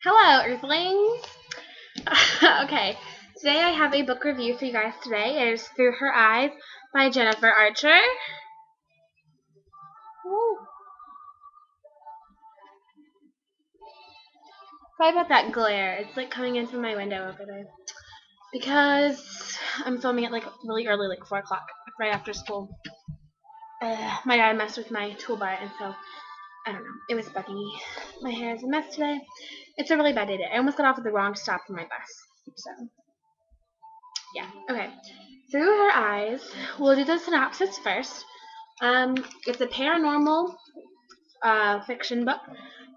Hello, Earthlings! Okay, today I have a book review for you guys today. It is Through Her Eyes by Jennifer Archer. Woo. Sorry about that glare. It's like coming in from my window over there. Because I'm filming it like really early, like 4 o'clock, right after school. My dad messed with my toolbar, and so, I don't know, it was bugging me. My hair is a mess today. It's a really bad day today. I almost got off at the wrong stop for my bus. So, yeah, okay. Through Her Eyes, we'll do the synopsis first. It's a paranormal fiction book.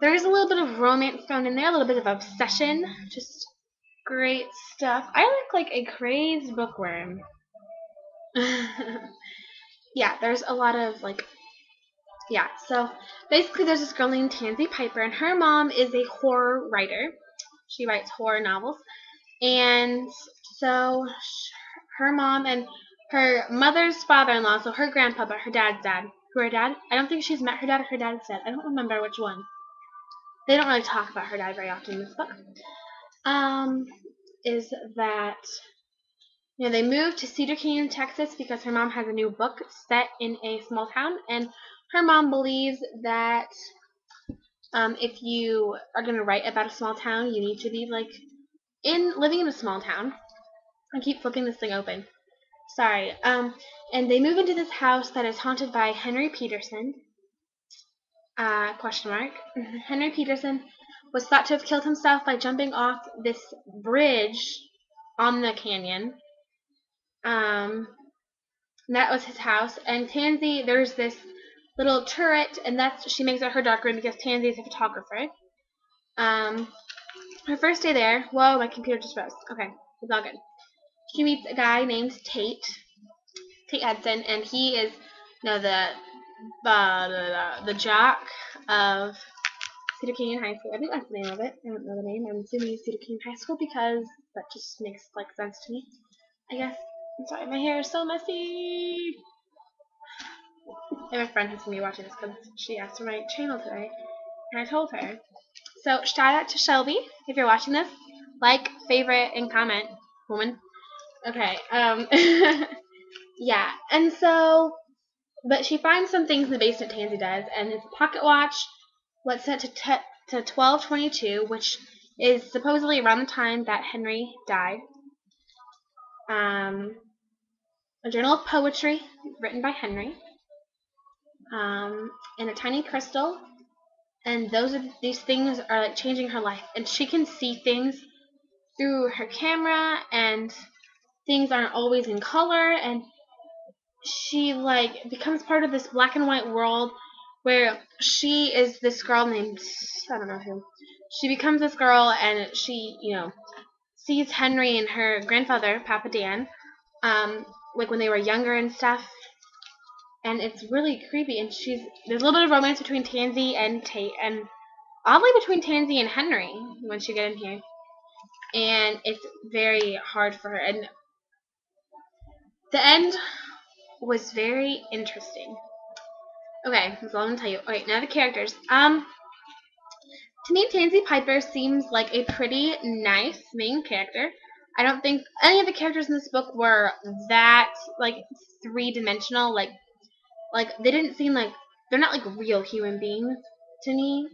There is a little bit of romance thrown in there, a little bit of obsession, just great stuff. I look like a crazed bookworm. Yeah, there's a lot of yeah. So basically, there's this girl named Tansy Piper, and her mom is a horror writer. She writes horror novels, and so her mom and her mother's father-in-law, so her grandpa, but her dad's dad, her dad, I don't think she's met her dad or her dad's dad. I don't remember which one. They don't really talk about her dad very often in this book. Um, is that they moved to Cedar Canyon, Texas because her mom has a new book set in a small town, and her mom believes that if you are going to write about a small town, you need to be living in a small town. I keep flipping this thing open. Sorry. And they move into this house that is haunted by Henry Peterson. Question mark. Henry Peterson was thought to have killed himself by jumping off this bridge on the canyon. That was his house. And Tansy, there's this little turret, and she makes it her dark room because Tansy is a photographer. Her first day there. Whoa, my computer just froze. Okay, it's all good. She meets a guy named Tate Hudson, and he is the jock of Cedar Canyon High School. I think that's the name of it. I don't know the name. I'm assuming it's Cedar Canyon High School because that just makes sense to me, I guess. I'm sorry, my hair is so messy. I have a friend who's going to be watching this because she asked for my channel today, and I told her. So, shout out to Shelby if you're watching this. Like, favorite, and comment, woman. Okay, yeah, and so, but she finds some things in the basement, Tansy does, and it's a pocket watch, what's set to 12/22, which is supposedly around the time that Henry died. A journal of poetry written by Henry, and a tiny crystal, and these things are changing her life, and she can see things through her camera, and things aren't always in color, and she becomes part of this black and white world where she is this girl named, I don't know who. She becomes this girl, and she sees Henry and her grandfather Papa Dan when they were younger and stuff, and it's really creepy. And there's a little bit of romance between Tansy and Tate, and oddly between Tansy and Henry once you get in here, and it's very hard for her. And the end was very interesting. Okay, that's all I'm gonna tell you. Okay, now the characters. To me, Tansy Piper seems like a pretty nice main character. I don't think any of the characters in this book were that three-dimensional. They didn't seem they're not real human beings to me.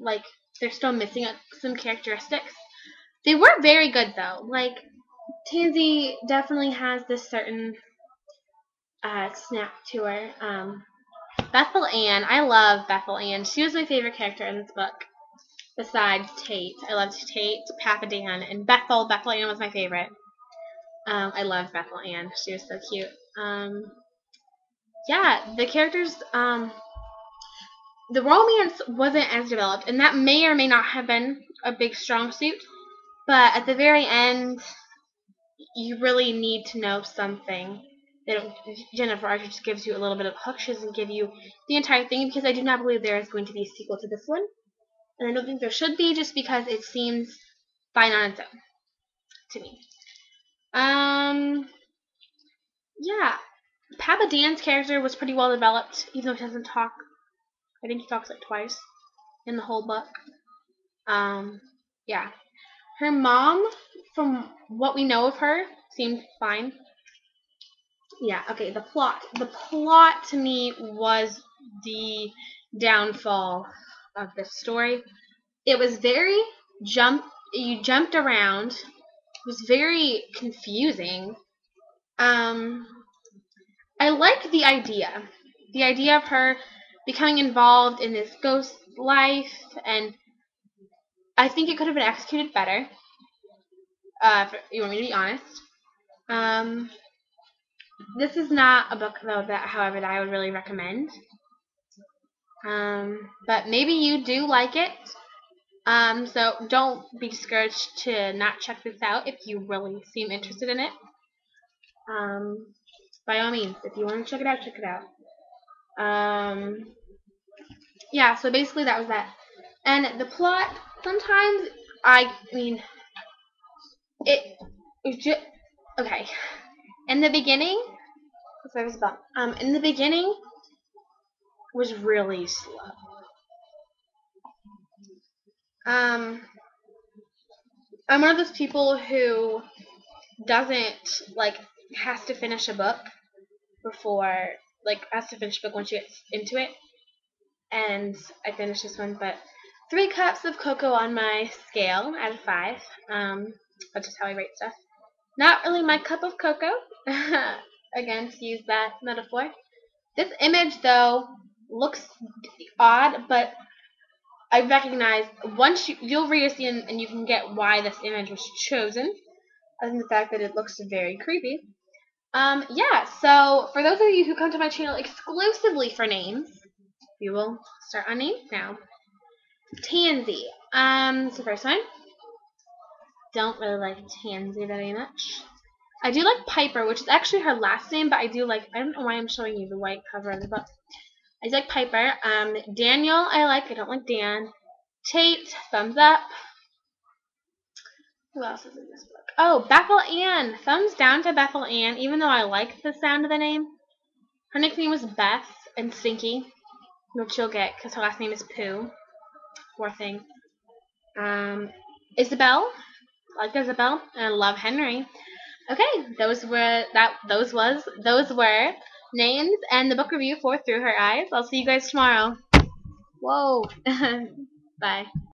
They're still missing some characteristics. They were very good though. Tansy definitely has this certain snap to her. Bethyl Ann, I love Bethyl Ann. She was my favorite character in this book. Besides Tate, I loved Tate, Papa Dan, and Bethyl. Bethyl Ann was my favorite. I loved Bethyl Ann. She was so cute. Yeah, the characters. The romance wasn't as developed, and that may or may not have been a big strong suit. But at the very end, you really need to know something. Jennifer Archer just gives you a little bit of hook. She doesn't give you the entire thing, because I do not believe there is going to be a sequel to this one. And I don't think there should be, just because it seems fine on its own to me. Yeah. Papa Dan's character was pretty well developed, even though he doesn't talk. I think he talks twice in the whole book. yeah. Her mom, from what we know of her, seemed fine. Yeah, okay, the plot. The plot to me was the downfall of this story. It was very you jumped around. It was very confusing. Um, I like the idea. The idea of her becoming involved in this ghost life, and I think it could have been executed better. If you want me to be honest. Um, this is not a book though however, that I would really recommend. But maybe you do like it. So don't be discouraged to not check this out if you really seem interested in it. Um, by all means, if you want to check it out, check it out. Yeah, so basically that was that. And the plot, sometimes, I mean, it just, okay. In the beginning, in the beginning was really slow. Um, I'm one of those people who doesn't, like, has to finish a book before, like, has to finish a book once you get into it. And I finished this one, but 3 cups of cocoa on my scale out of 5. That's just how I rate stuff. Not really my cup of cocoa. Again, to use that metaphor. This image, though, looks odd, but I recognize once you'll read a scene and you can get why this image was chosen, other than the fact that it looks very creepy. Yeah, so for those of you who come to my channel exclusively for names, we will start on names now. Tansy. It's the first one. Don't really like Tansy very much. I do like Piper, which is actually her last name, but I don't know why I'm showing you the white cover of the book. I do like Piper. Daniel, I don't like Dan. Tate, thumbs up. Who else is in this book? Oh, Bethyl Ann. Thumbs down to Bethyl Ann, even though I like the sound of the name. Her nickname was Beth and Stinky, which you'll get because her last name is Pooh. Poor thing. Isabel. I like Isabel, and I love Henry. Okay, those were names and the book review for Through Her Eyes. I'll see you guys tomorrow. Whoa. Bye.